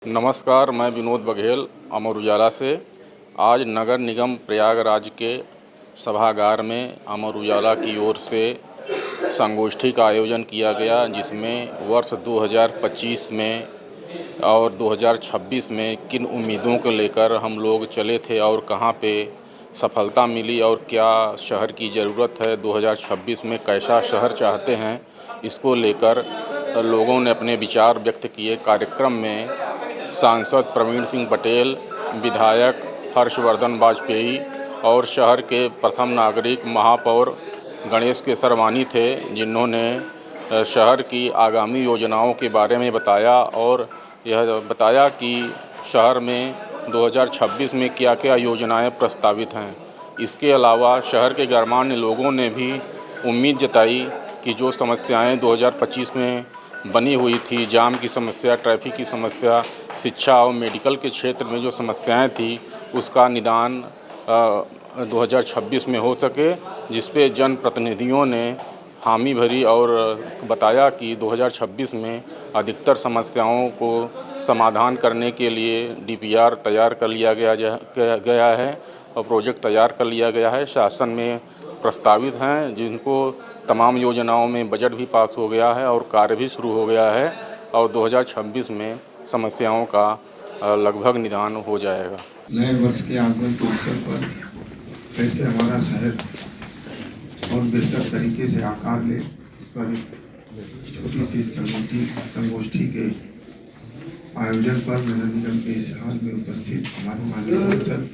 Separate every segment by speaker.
Speaker 1: नमस्कार, मैं विनोद बघेल अमर उजाला से। आज नगर निगम प्रयागराज के सभागार में अमर उजाला की ओर से संगोष्ठी का आयोजन किया गया, जिसमें वर्ष 2025 में और 2026 में किन उम्मीदों को लेकर हम लोग चले थे और कहां पे सफलता मिली और क्या शहर की ज़रूरत है, 2026 में कैसा शहर चाहते हैं, इसको लेकर लोगों ने अपने विचार व्यक्त किए। कार्यक्रम में सांसद प्रवीण सिंह पटेल, विधायक हर्षवर्धन वाजपेयी और शहर के प्रथम नागरिक महापौर गणेश केसरवानी थे, जिन्होंने शहर की आगामी योजनाओं के बारे में बताया और यह बताया कि शहर में 2026 में क्या क्या योजनाएं प्रस्तावित हैं। इसके अलावा शहर के गणमान्य लोगों ने भी उम्मीद जताई कि जो समस्याएं 2025 में बनी हुई थी, जाम की समस्या, ट्रैफिक की समस्या, शिक्षा और मेडिकल के क्षेत्र में जो समस्याएं थी, उसका निदान 2026 में हो सके, जिस पे जनप्रतिनिधियों ने हामी भरी और बताया कि 2026 में अधिकतर समस्याओं को समाधान करने के लिए डीपीआर तैयार कर लिया गया है और प्रोजेक्ट तैयार कर लिया गया है, शासन में प्रस्तावित हैं, जिनको तमाम योजनाओं में बजट भी पास हो गया है और कार्य भी शुरू हो गया है और 2026 में समस्याओं का लगभग निदान हो जाएगा।
Speaker 2: नए वर्ष के आगमन के अवसर पर कैसे हमारा शहर और बेहतर तरीके से आकार ले, इस पर छोटी सी संगोष्ठी के आयोजन पर नगर निगम के इस हाल में उपस्थित हमारे माननीय सांसद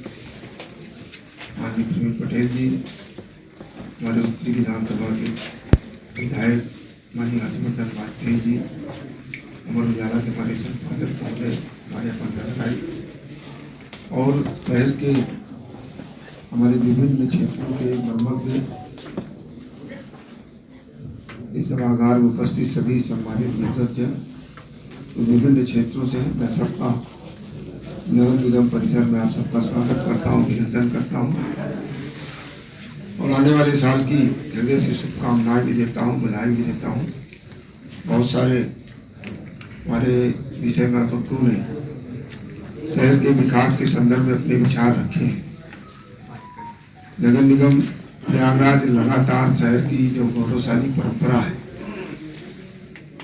Speaker 2: माननीय प्रवीण पटेल जी, हमारे उत्तरी विधानसभा के विधायक माननीय हर्षवर्धन वाजपेयी जी, अमर उजाला के हमारे संपादक महोदय, हमारे पंडाल और शहर के हमारे विभिन्न क्षेत्रों के मर्मज्ञ, इस सभागार में उपस्थित सभी सम्मानित विद्वज्जन, विभिन्न क्षेत्रों से मैं सबका नगर निगम परिसर में आप सबका स्वागत करता हूँ, अभिनंदन करता हूँ और आने वाले साल की हृदय से शुभकामनाएं भी देता हूँ, बधाई भी देता हूँ। बहुत सारे हमारे विषय मर्मज्ञों ने शहर के विकास के संदर्भ में अपने विचार रखे हैं। नगर निगम प्रयागराज लगातार शहर की जो गौरवशाली परंपरा है,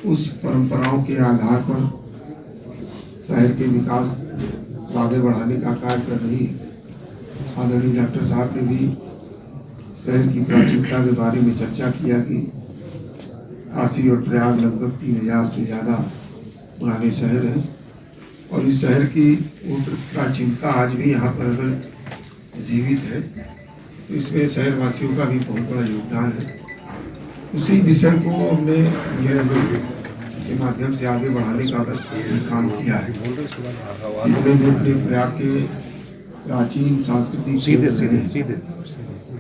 Speaker 2: उस परंपराओं के आधार पर शहर के विकास को आगे बढ़ाने का कार्य कर रही है। आदरणीय डॉक्टर साहब ने भी शहर की प्राचीनता के बारे में चर्चा किया कि काशी और प्रयाग लगभग 3000 से ज़्यादा पुराने शहर हैं और इस शहर की वो प्राचीनता आज भी यहाँ पर अगर जीवित है तो इसमें शहरवासियों का भी बहुत बड़ा योगदान है। उसी विषय को हमने के माध्यम से आगे बढ़ाने का भी काम किया है। जितने भी अपने प्रयाग के प्राचीन सांस्कृतिक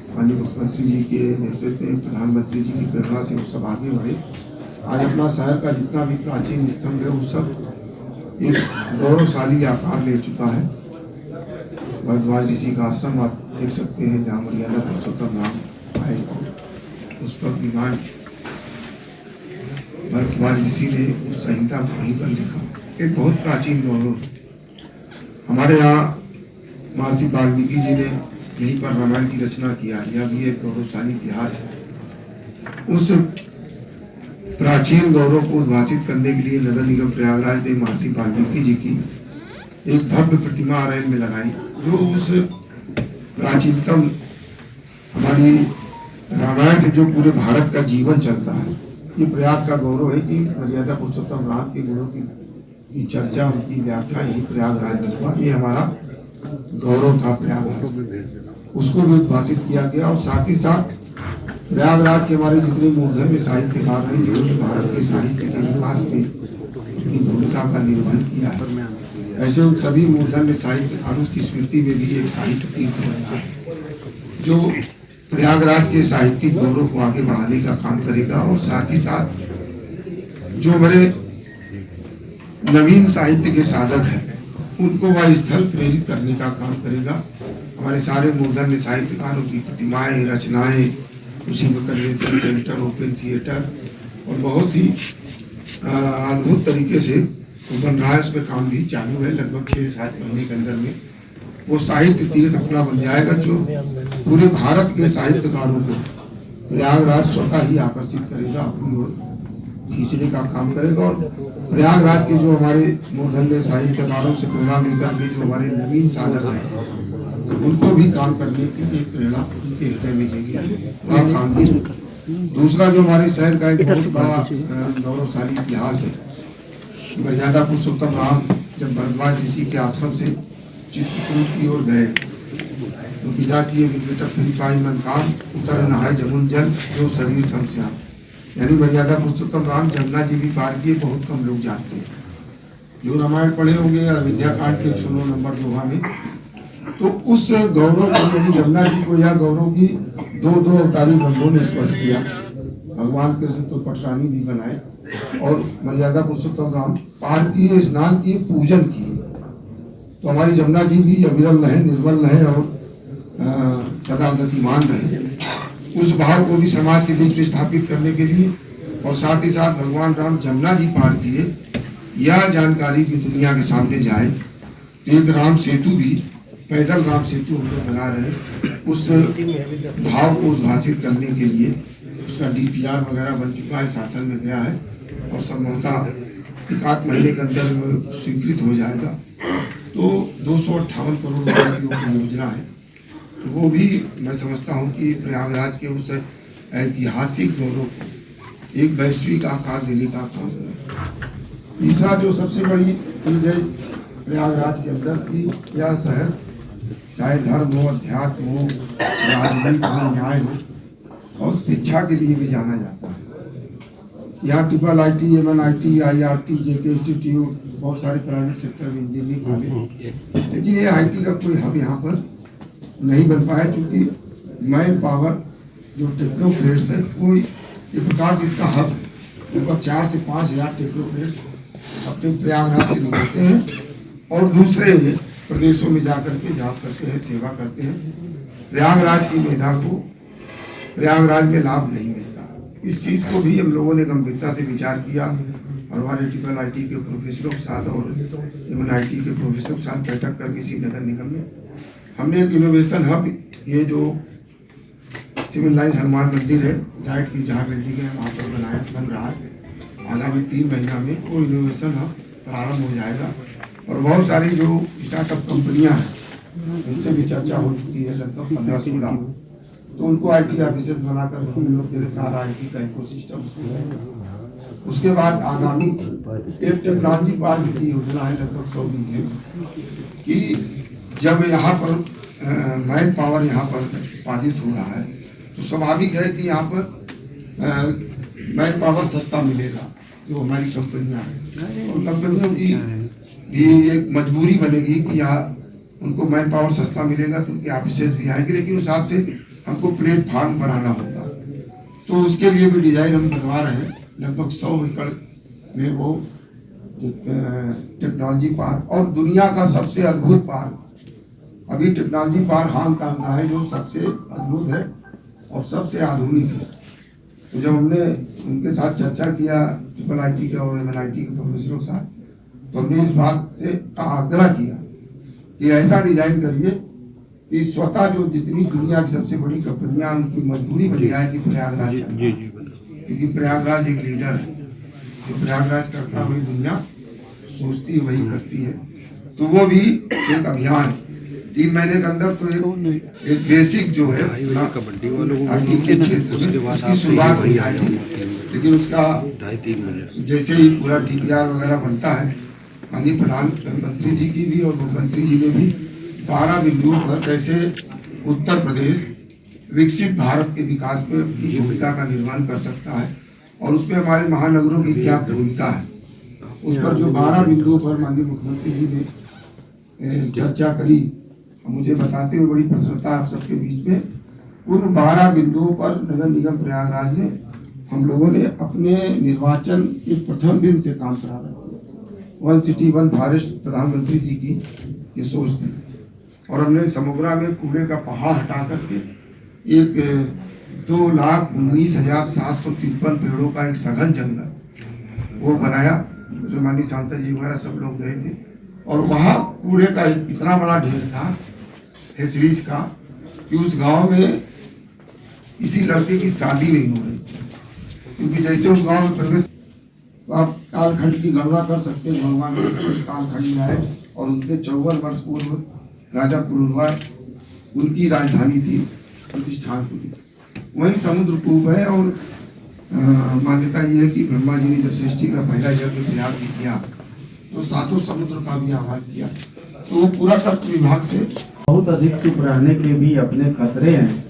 Speaker 2: माननीय मुख्यमंत्री जी के नेतृत्व में, प्रधानमंत्री जी की प्रेरणा से वो सब आगे बढ़े। आज अपना शहर का जितना भी प्राचीन स्तंभ है, वो सब एक गौरवशाली आकार ले चुका है। भरद्वाज ऋषि का आश्रम आप देख सकते हैं, जहाँ मर्यादा पुरुषोत्तम राम आए, उस पर विमान भरद्वाज ऋषि ने उस संहिता को वहीं पर लिखा। एक बहुत प्राचीन गौरव। हमारे यहाँ महर्षि वाल्मीकि जी ने यहीं पर रामायण की रचना किया, यह भी एक गौरवशाली इतिहास है। उस प्राचीन गौरव को उद्भासित करने के लिए नगर निगम प्रयागराज ने महर्षि वाल्मीकि जी की एक भव्य प्रतिमा अरैल में लगाई, जो उस प्राचीनतम हमारी रामायण से जो पूरे भारत का जीवन चलता है। ये प्रयाग का गौरव है कि मर्यादा पुरुषोत्तम राम के गुणों की चर्चा, उनकी व्याख्या यही प्रयागराज में हुआ। ये हमारा गौरव था प्रयागराज, उसको भी उद्भासित किया गया। और साथ ही साथ प्रयागराज के हमारे जितने मूर्धन्य साहित्यकार हैं, जिन्होंने भारत के साहित्य के विकास में अपनी भूमिका का निर्वहन किया है, ऐसे उन सभी मूर्धन्य साहित्यकारों की स्मृति में भी एक साहित्य तीर्थ बनता है, जो प्रयागराज के साहित्यिक गौरव को आगे बढ़ाने का काम करेगा। और साथ ही साथ जो हमारे नवीन साहित्य के साधक हैं, उनको वह स्थल प्रेरित करने का काम करेगा। हमारे सारे मूर्धन्य साहित्यकारों की प्रतिमाएं, रचनाएं, उसी में कन्वेंशन सेंटर, ओपन थिएटर और बहुत ही अद्भुत तरीके से वो बन रहा है, उस पर काम भी चालू है। लगभग 6-7 महीने के अंदर में वो साहित्य तीर्थ अपना बन जाएगा, जो पूरे भारत के साहित्यकारों को प्रयागराज स्वतः ही आकर्षित करेगा, अपनी ओर खींचने का काम करेगा। और प्रयागराज के जो हमारे मूर्धन्य साहित्यकारों से प्रेरणा लेकर के जो हमारे नवीन साधक हैं, उनको भी काम करने की एक प्रेरणा उनके हृदय में जगेगी। काम की दूसरा जो हमारे शहर का एक बहुत बड़ा गौरवशाली इतिहास है, मर्यादा पुरुषोत्तम राम जब भरद्वाज ऋषि के आश्रम से चित्रकूट की ओर गए तो विदा किए विकट फिर मन काम, उतर नहाय जमुन जल जो शरीर समस्या। यानी मर्यादा पुरुषोत्तम राम जमुना जी भी पार किए, बहुत कम लोग जानते हैं। जो रामायण पढ़े होंगे अयोध्या कांड के 109 नंबर दोहा में, तो उस गौरव को यदि जमुना जी को या गौरव की दो अवतारी ब्रह्मों ने स्पर्श किया। भगवान कृष्ण तो पटरानी भी बनाए और मर्यादा पुरुषोत्तम राम पार किए, स्नान किए, पूजन किए। तो हमारी जमुना जी भी अविरल रहे, निर्मल रहे और सदा गतिमान रहे। उस भाव को भी समाज के बीच में स्थापित करने के लिए और साथ ही साथ भगवान राम जमुना जी पार किए, यह जानकारी भी दुनिया के सामने जाए। तो एक राम सेतु भी, पैदल राम सेतु हम लोग बना रहे, उस भाव को उद्भाषित करने के लिए उसका DPR वगैरह बन चुका है, शासन में गया है और संभवतः 1-8 महीने के अंदर स्वीकृत हो जाएगा। तो 258 करोड़ रुपए की वो योजना है। तो वो भी मैं समझता हूँ कि प्रयागराज के उस ऐतिहासिक गौरव को एक वैश्विक आकार देने का काम करें। तीसरा जो सबसे बड़ी चीज है प्रयागराज के अंदर की, यह शहर चाहे धर्म हो, अध्यात्म हो, राजनीति हो, न्याय हो और शिक्षा के लिए भी जाना जाता है। यहाँ IIIT, MNIT, IRT, JK institute, बहुत सारे प्राइवेट सेक्टर में इंजीनियरिंग कॉलेज, लेकिन ये IT का कोई हब यहाँ पर नहीं बन पाया, क्योंकि मैन पावर जो टेक्नोक्रेट्स है वो एक प्रकार से इसका हब है। लगभग 4 से 5 हज़ार टेक्नोक्रेट्स अपने प्रयागराज से निकलते हैं और दूसरे प्रदेशों में जाकर के जॉब करते हैं, सेवा करते हैं। प्रयागराज की मेधा को प्रयागराज में लाभ नहीं मिलता। इस चीज़ को भी हम लोगों ने गंभीरता से विचार किया और हमारे IIIT के प्रोफेसरों के साथ और MNIT के प्रोफेसरों के साथ बैठक करके इसी नगर निगम में हमने एक इनोवेशन हब, ये जो सिविल लाइन्स हनुमान मंदिर है डाइट की जहाँ बिल्डिंग है वहाँ पर बन रहा है। आगामी 3 महीना में वो इनोवेशन हब प्रारंभ हो जाएगा और बहुत सारी जो स्टार्टअप कंपनियां हैं उनसे भी चर्चा हो चुकी है, लगभग 15-16। तो उनको IT ऑफिसर्स बनाकर हम लोग तेरे सारा IT का इकोसिस्टम है। उसके बाद आगामी एक टेक्नोलॉजी पार्क की योजना है लगभग 100 बीघे कि जब यहाँ पर मैन पावर यहाँ पर उत्पादित हो रहा है तो स्वाभाविक है कि यहाँ पर मैन पावर सस्ता मिलेगा। जो हमारी कंपनियां हैं और कंपनियों की भी एक मजबूरी बनेगी कि यहाँ उनको मैन पावर सस्ता मिलेगा तो उनके ऑफिसेज भी आएंगे, लेकिन उस हिसाब से हमको प्लेटफार्म बनाना होगा। तो उसके लिए भी डिजाइन हम बनवा रहे हैं। लगभग 100 एकड़ में वो टेक्नोलॉजी पार्क और दुनिया का सबसे अद्भुत पार्क, अभी टेक्नोलॉजी पार्क हांगकांग का है जो सबसे अद्भुत है और सबसे आधुनिक है। तो जब हमने उनके साथ चर्चा किया IIIT के और MNIT के प्रोफेसरों के साथ, तो हमने इस बात से आग्रह किया कि ऐसा डिजाइन करिए कि स्वतः जो जितनी दुनिया की सबसे बड़ी कंपनियां उनकी मजबूरी बन जाए कि प्रयागराज चलना, क्योंकि प्रयागराज एक लीडर है। जो प्रयागराज करता है वही दुनिया सोचती है, वही करती है। तो वो भी एक अभियान 3 महीने के अंदर तो एक बेसिक जो है IT के क्षेत्र में उसकी शुरुआत हो जाएगी, लेकिन उसका जैसे ही पूरा DPR वगैरह बनता है, माननीय प्रधानमंत्री जी की भी और मुख्यमंत्री जी ने भी 12 बिंदुओं पर कैसे उत्तर प्रदेश विकसित भारत के विकास में अपनी भूमिका का निर्माण कर सकता है और उसमें हमारे महानगरों की क्या भूमिका है, उस पर जो 12 बिंदुओं पर माननीय मुख्यमंत्री जी ने चर्चा करी, मुझे बताते हुए बड़ी प्रसन्नता आप सबके बीच में। उन 12 बिंदुओं पर नगर निगम प्रयागराज ने हम लोगों ने अपने निर्वाचन के प्रथम दिन से काम प्रारंभ किया। 1 सिटी 1 फॉरेस्ट प्रधानमंत्री जी की ये सोच थी और हमने समोगरा में कूड़े का पहाड़ हटा करके एक 2,19,753 पेड़ों का एक सघन जंगल वो बनाया उसमें माननीय सांसद जी वगैरह सब लोग गए थे, और वहाँ कूड़े का इतना बड़ा ढेर था हेसरीज का कि उस गांव में किसी लड़के की शादी नहीं हो रही थी, क्योंकि जैसे उस गांव में प्रवेश, तो आप कालखंड की गणना कर सकते हैं, भगवान इस कालखंड में आए और उनके 54 वर्ष पूर्व राजा पुरुरवा उनकी राजधानी थी प्रतिष्ठानपुरी, वहीं समुद्रकूप है। और मान्यता ये है कि ब्रह्मा जी ने जब सृष्टि का पहला यज्ञ प्रयाग में किया तो 7 समुद्र का भी आह्वान किया, तो वो पूरा तत्व विभाग से
Speaker 3: बहुत अधिक चुप रहने के भी अपने खतरे हैं।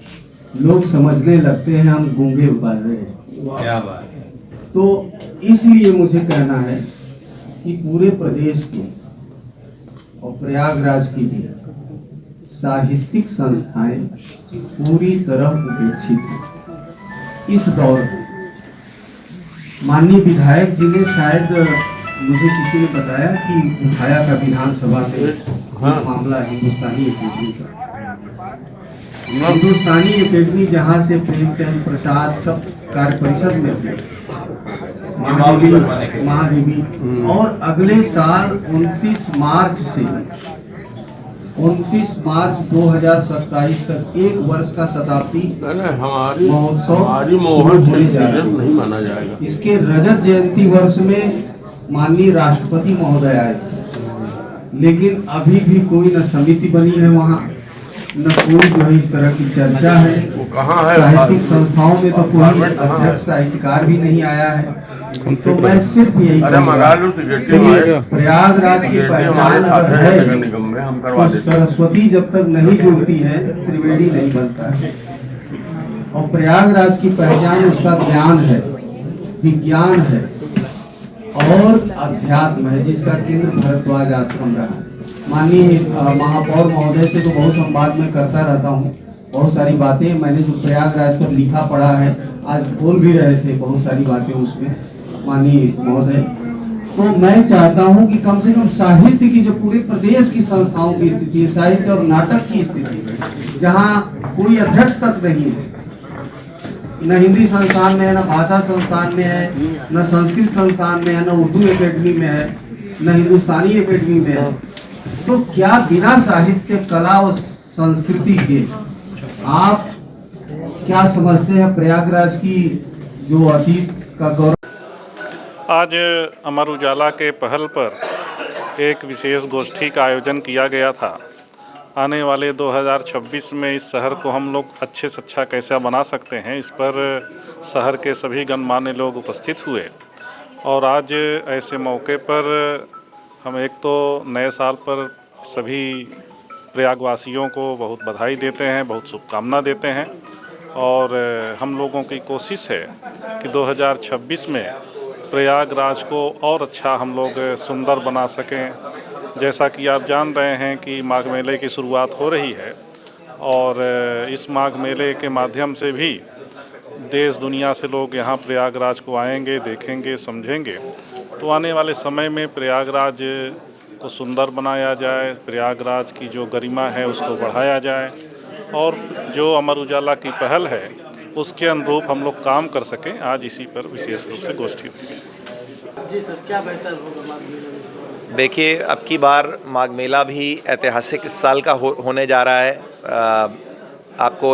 Speaker 3: लोग समझने लगते हैं हम गूंगे बहरे हैं।
Speaker 4: क्या बात है।
Speaker 3: तो इसलिए मुझे कहना है कि पूरे प्रदेश की और प्रयागराज की भी साहित्यिक संस्थाएं पूरी तरह उपेक्षित हैं इस दौर में। माननीय विधायक जी ने शायद, मुझे किसी ने बताया कि उठाया था विधानसभा में एक मामला हिंदुस्तानी एकेडमी का। हिंदुस्तानी एकेडमी जहाँ से प्रेमचंद प्रसाद सब कार्य परिषद में थे, महादेवी, और अगले साल 29 मार्च 2027 तक 1 वर्ष का शताब्दी महोत्सव होने जा रहा है।
Speaker 4: नहीं माना जाएगा।
Speaker 3: इसके रजत जयंती वर्ष में माननीय राष्ट्रपति महोदय आए थे, लेकिन अभी भी कोई न समिति बनी है वहाँ, न कोई जो है इस तरह की चर्चा है। साहित्यिक संस्थाओं में तो कोई अध्यक्ष साहित्यकार भी नहीं आया है। तो मैं सिर्फ यही कहूँगा कि प्रयागराज की पहचान अगर है तो सरस्वती जब तक नहीं जुड़ती है त्रिवेणी नहीं बनता है। और प्रयागराज की पहचान उसका ज्ञान है, विज्ञान है और अध्यात्म है, जिसका केंद्र भारद्वाज आश्रम रहा है। माननीय महापौर महोदय से तो बहुत संवाद में करता रहता हूँ, बहुत सारी बातें मैंने जो प्रयागराज पर लिखा पढ़ा है, आज बोल भी रहे थे बहुत सारी बातें उसमें माननीय महोदय। तो मैं चाहता हूं कि कम से कम साहित्य की, जो पूरे प्रदेश की संस्थाओं की स्थिति है, साहित्य और नाटक की स्थिति, जहां कोई अध्यक्ष तक नहीं है, न हिंदी संस्थान में है, न भाषा संस्थान में है, न संस्कृत संस्थान में है, न उर्दू एकेडमी में है, न हिंदुस्तानी एकेडमी में है, तो क्या बिना साहित्य, कला और संस्कृति के आप क्या समझते हैं प्रयागराज की जो अतीत का गौरव?
Speaker 5: आज अमर उजाला के पहल पर एक विशेष गोष्ठी का आयोजन किया गया था। आने वाले 2026 में इस शहर को हम लोग अच्छे से अच्छा कैसे बना सकते हैं, इस पर शहर के सभी गणमान्य लोग उपस्थित हुए। और आज ऐसे मौके पर हम एक तो नए साल पर सभी प्रयागवासियों को बहुत बधाई देते हैं, बहुत शुभकामना देते हैं। और हम लोगों की कोशिश है कि 2026 में प्रयागराज को और अच्छा हम लोग सुंदर बना सकें। जैसा कि आप जान रहे हैं कि माघ मेले की शुरुआत हो रही है, और इस माघ मेले के माध्यम से भी देश दुनिया से लोग यहाँ प्रयागराज को आएंगे, देखेंगे, समझेंगे। तो आने वाले समय में प्रयागराज को सुंदर बनाया जाए, प्रयागराज की जो गरिमा है उसको बढ़ाया जाए, और जो अमर उजाला की पहल है उसके अनुरूप हम लोग काम कर सकें। आज इसी पर विशेष रूप से गोष्ठी हुई।
Speaker 6: जी सर, क्या बेहतर होगा माघ मेला में?
Speaker 7: देखिए, अब की बार माघ मेला भी ऐतिहासिक इस साल का होने जा रहा है। आपको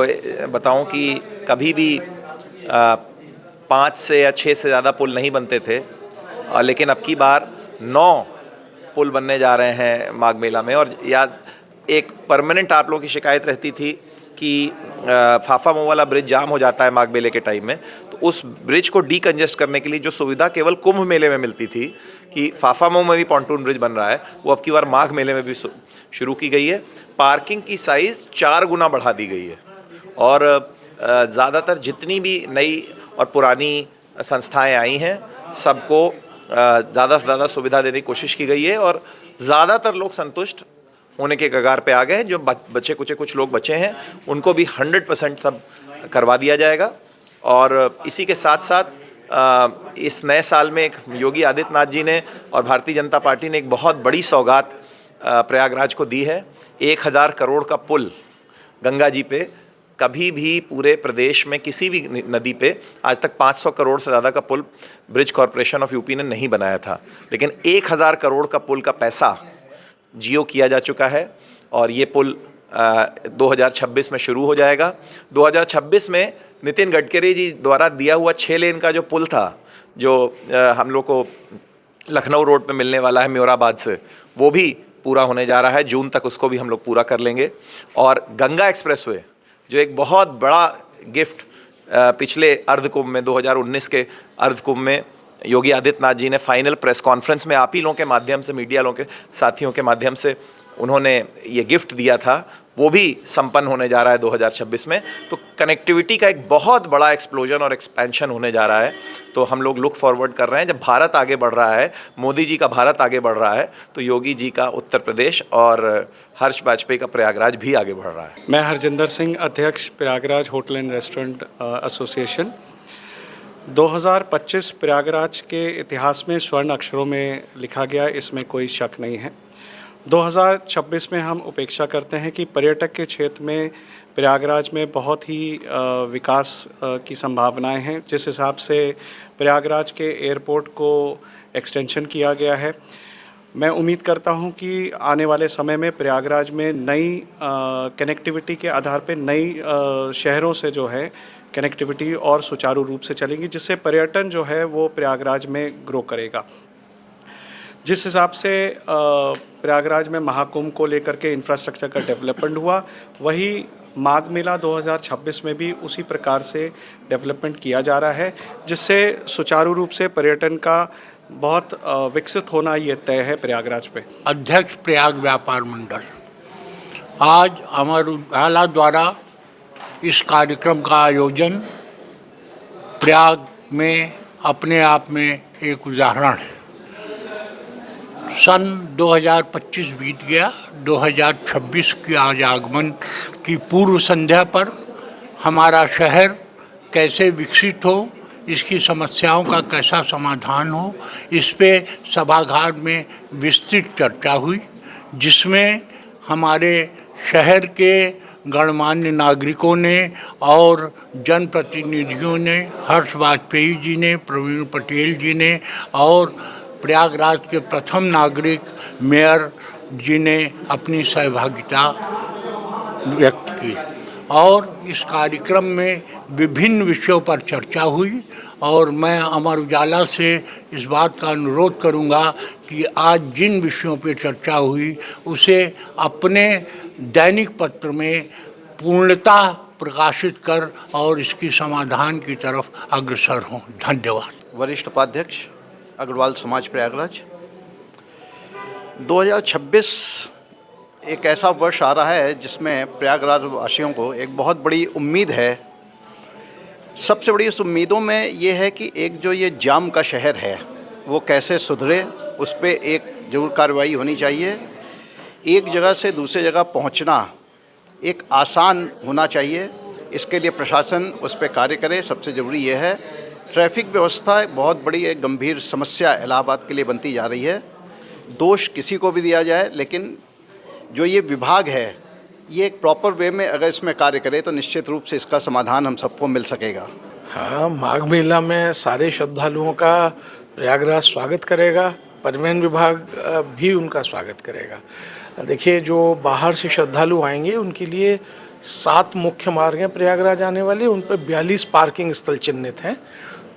Speaker 7: बताऊं कि कभी भी 5 से या 6 से ज़्यादा पुल नहीं बनते थे, लेकिन अब की बार 9 पुल बनने जा रहे हैं माघ मेला में। और याद एक परमानेंट आप लोगों की शिकायत रहती थी कि फाफा मोह वाला ब्रिज जाम हो जाता है माघ मेले के टाइम में, तो उस ब्रिज को डीकंजेस्ट करने के लिए जो सुविधा केवल कुंभ मेले में मिलती थी कि फाफा मोह में भी पॉन्टून ब्रिज बन रहा है, वो अब की बार माघ मेले में भी शुरू की गई है। पार्किंग की साइज़ 4 गुना बढ़ा दी गई है, और ज़्यादातर जितनी भी नई और पुरानी संस्थाएं आई हैं सबको ज़्यादा से ज़्यादा सुविधा देने की कोशिश की गई है, और ज़्यादातर लोग संतुष्ट होने के कगार पे आ गए हैं। जो बच्चे कुछ लोग बचे हैं उनको भी 100% सब करवा दिया जाएगा। और इसी के साथ साथ इस नए साल में एक योगी आदित्यनाथ जी ने और भारतीय जनता पार्टी ने एक बहुत बड़ी सौगात प्रयागराज को दी है। 1000 करोड़ का पुल गंगा जी पे कभी भी पूरे प्रदेश में किसी भी नदी पे आज तक 500 करोड़ से ज़्यादा का पुल ब्रिज कॉरपोरेशन ऑफ यूपी ने नहीं बनाया था, लेकिन 1000 करोड़ का पुल का पैसा जियो किया जा चुका है और ये पुल 2026 में शुरू हो जाएगा। 2026 में नितिन गडकरी जी द्वारा दिया हुआ 6 लेन का जो पुल था, जो हम लोग को लखनऊ रोड पे मिलने वाला है म्योराबाद से, वो भी पूरा होने जा रहा है। जून तक उसको भी हम लोग पूरा कर लेंगे। और गंगा एक्सप्रेसवे जो एक बहुत बड़ा गिफ्ट पिछले अर्ध कुंभ में 2019 के अर्ध कुंभ में योगी आदित्यनाथ जी ने फाइनल प्रेस कॉन्फ्रेंस में आप ही लोगों के माध्यम से, मीडिया लोगों के साथियों के माध्यम से उन्होंने ये गिफ्ट दिया था, वो भी संपन्न होने जा रहा है 2026 में। तो कनेक्टिविटी का एक बहुत बड़ा एक्सप्लोजन और एक्सपेंशन होने जा रहा है। तो हम लोग लुक फॉरवर्ड कर रहे हैं। जब भारत आगे बढ़ रहा है, मोदी जी का भारत आगे बढ़ रहा है, तो योगी जी का उत्तर प्रदेश और हर्ष वाजपेयी का प्रयागराज भी आगे बढ़ रहा है।
Speaker 4: मैं हरजिंदर सिंह, अध्यक्ष Prayagraj hotel and restaurant association. 2025 Prayagraj के इतिहास में स्वर्ण अक्षरों में लिखा गया, इसमें कोई शक नहीं है। 2026 में हम उपेक्षा करते हैं कि पर्यटक के क्षेत्र में प्रयागराज में बहुत ही विकास की संभावनाएं हैं। जिस हिसाब से प्रयागराज के एयरपोर्ट को एक्सटेंशन किया गया है, मैं उम्मीद करता हूं कि आने वाले समय में प्रयागराज में नई कनेक्टिविटी के आधार पर नई शहरों से जो है कनेक्टिविटी और सुचारू रूप से चलेगी, जिससे पर्यटन जो है वो प्रयागराज में ग्रो करेगा। जिस हिसाब से प्रयागराज में महाकुंभ को लेकर के इंफ्रास्ट्रक्चर का डेवलपमेंट हुआ, वही माघ मेला 2026 में भी उसी प्रकार से डेवलपमेंट किया जा रहा है, जिससे सुचारू रूप से पर्यटन का बहुत विकसित होना ये तय है प्रयागराज पे।
Speaker 8: अध्यक्ष प्रयाग व्यापार मंडल, आज अमर उजाला द्वारा इस कार्यक्रम का आयोजन प्रयाग में अपने आप में एक उदाहरण है। सन 2025 बीत गया, 2026 के आज आगमन की पूर्व संध्या पर हमारा शहर कैसे विकसित हो, इसकी समस्याओं का कैसा समाधान हो, इस पे सभागार में विस्तृत चर्चा हुई, जिसमें हमारे शहर के गणमान्य नागरिकों ने और जनप्रतिनिधियों ने, हर्ष वाजपेयी जी ने, प्रवीण पटेल जी ने और प्रयागराज के प्रथम नागरिक मेयर जी ने अपनी सहभागिता व्यक्त की और इस कार्यक्रम में विभिन्न विषयों पर चर्चा हुई। और मैं अमर उजाला से इस बात का अनुरोध करूंगा कि आज जिन विषयों पर चर्चा हुई उसे अपने दैनिक पत्र में पूर्णता प्रकाशित कर और इसकी समाधान की तरफ अग्रसर हों। धन्यवाद।
Speaker 9: वरिष्ठ उपाध्यक्ष अग्रवाल समाज प्रयागराज। 2026 एक ऐसा वर्ष आ रहा है जिसमें प्रयागराज वासियों को एक बहुत बड़ी उम्मीद है। सबसे बड़ी उस उम्मीदों में ये है कि एक जो ये जाम का शहर है वो कैसे सुधरे, उस पर एक जरूर कार्रवाई होनी चाहिए। एक जगह से दूसरी जगह पहुंचना एक आसान होना चाहिए, इसके लिए प्रशासन उस पर कार्य करे। सबसे ज़रूरी ये है, ट्रैफिक व्यवस्था एक बहुत बड़ी एक गंभीर समस्या इलाहाबाद के लिए बनती जा रही है। दोष किसी को भी दिया जाए, लेकिन जो ये विभाग है ये एक प्रॉपर वे में अगर इसमें कार्य करे तो निश्चित रूप से इसका समाधान हम सबको मिल सकेगा।
Speaker 10: हाँ, माघ मेला में सारे श्रद्धालुओं का प्रयागराज स्वागत करेगा, परिवहन विभाग भी उनका स्वागत करेगा। देखिए, जो बाहर से श्रद्धालु आएंगे उनके लिए 7 मुख्य मार्ग हैं प्रयागराज आने वाले, उन पर 42 पार्किंग स्थल चिन्हित हैं,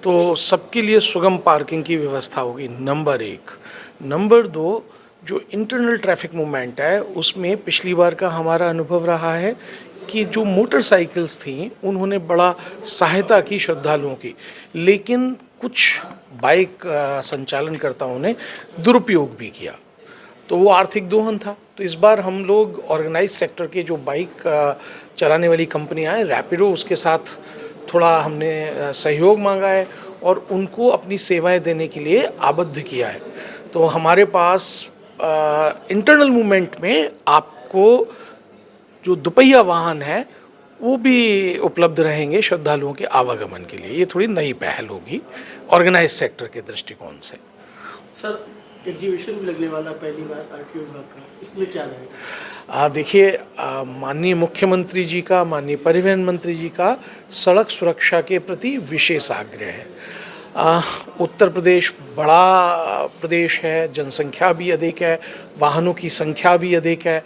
Speaker 10: तो सबके लिए सुगम पार्किंग की व्यवस्था होगी, नंबर 1। नंबर 2, जो इंटरनल ट्रैफिक मूवमेंट है उसमें पिछली बार का हमारा अनुभव रहा है कि जो मोटरसाइकिल्स थी उन्होंने बड़ा सहायता की श्रद्धालुओं की, लेकिन कुछ बाइक संचालनकर्ताओं ने दुरुपयोग भी किया, तो वो आर्थिक दोहन था। तो इस बार हम लोग ऑर्गेनाइज सेक्टर के जो बाइक चलाने वाली कंपनियां हैं, रैपिडो, उसके साथ थोड़ा हमने सहयोग मांगा है और उनको अपनी सेवाएं देने के लिए आबद्ध किया है। तो हमारे पास इंटरनल मूवमेंट में आपको जो दुपहिया वाहन है वो भी उपलब्ध रहेंगे श्रद्धालुओं के आवागमन के लिए। ये थोड़ी नई पहल होगी ऑर्गेनाइज सेक्टर के दृष्टिकोण से।
Speaker 6: सर, एग्जीबिशन भी लगने वाला पहली बार आरटीओ विभाग का, इसमें क्या रहेगा?
Speaker 10: देखिए, माननीय मुख्यमंत्री जी का, माननीय परिवहन मंत्री जी का सड़क सुरक्षा के प्रति विशेष आग्रह है। उत्तर प्रदेश बड़ा प्रदेश है, जनसंख्या भी अधिक है, वाहनों की संख्या भी अधिक है।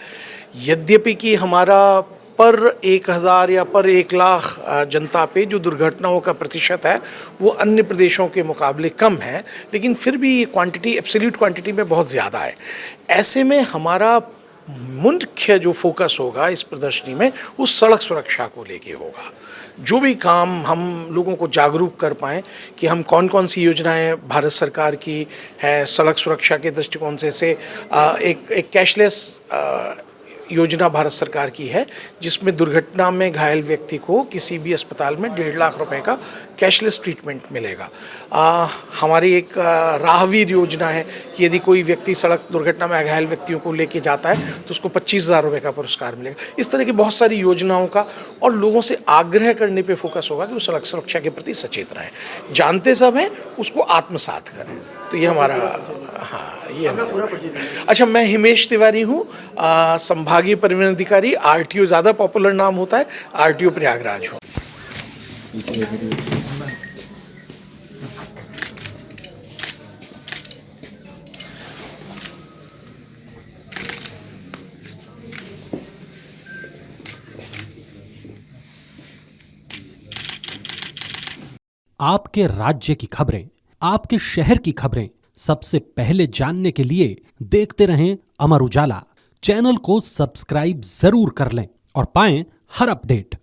Speaker 10: यद्यपि कि हमारा पर 1000 या पर 1 लाख जनता पे जो दुर्घटनाओं का प्रतिशत है वो अन्य प्रदेशों के मुकाबले कम है, लेकिन फिर भी ये क्वांटिटी, एब्सोल्यूट क्वांटिटी में बहुत ज़्यादा है। ऐसे में हमारा मुख्य जो फोकस होगा इस प्रदर्शनी में वो सड़क सुरक्षा को लेके होगा। जो भी काम हम लोगों को जागरूक कर पाएँ कि हम कौन कौन सी योजनाएं भारत सरकार की है सड़क सुरक्षा के दृष्टिकोण से एक कैशलेस योजना भारत सरकार की है, जिसमें दुर्घटना में घायल व्यक्ति को किसी भी अस्पताल में 1.5 लाख रुपए का कैशलेस ट्रीटमेंट मिलेगा। हमारी एक राहवीर योजना है कि यदि कोई व्यक्ति सड़क दुर्घटना में घायल व्यक्तियों को लेके जाता है तो उसको 25,000 रुपये का पुरस्कार मिलेगा। इस तरह की बहुत सारी योजनाओं का और लोगों से आग्रह करने पे फोकस होगा कि वो सड़क सुरक्षा के प्रति सचेत रहें, जानते सब हैं, उसको आत्मसात करें। तो ये हमारा, हाँ, ये अच्छा, मैं हिमेश तिवारी हूँ, संभागीय परिवहन अधिकारी। आरटीओ ज़्यादा पॉपुलर नाम होता है, आरटीओ प्रयागराज हूँ।
Speaker 11: आपके राज्य की खबरें, आपके शहर की खबरें सबसे पहले जानने के लिए देखते रहें अमर उजाला। चैनल को सब्सक्राइब जरूर कर लें और पाएं हर अपडेट।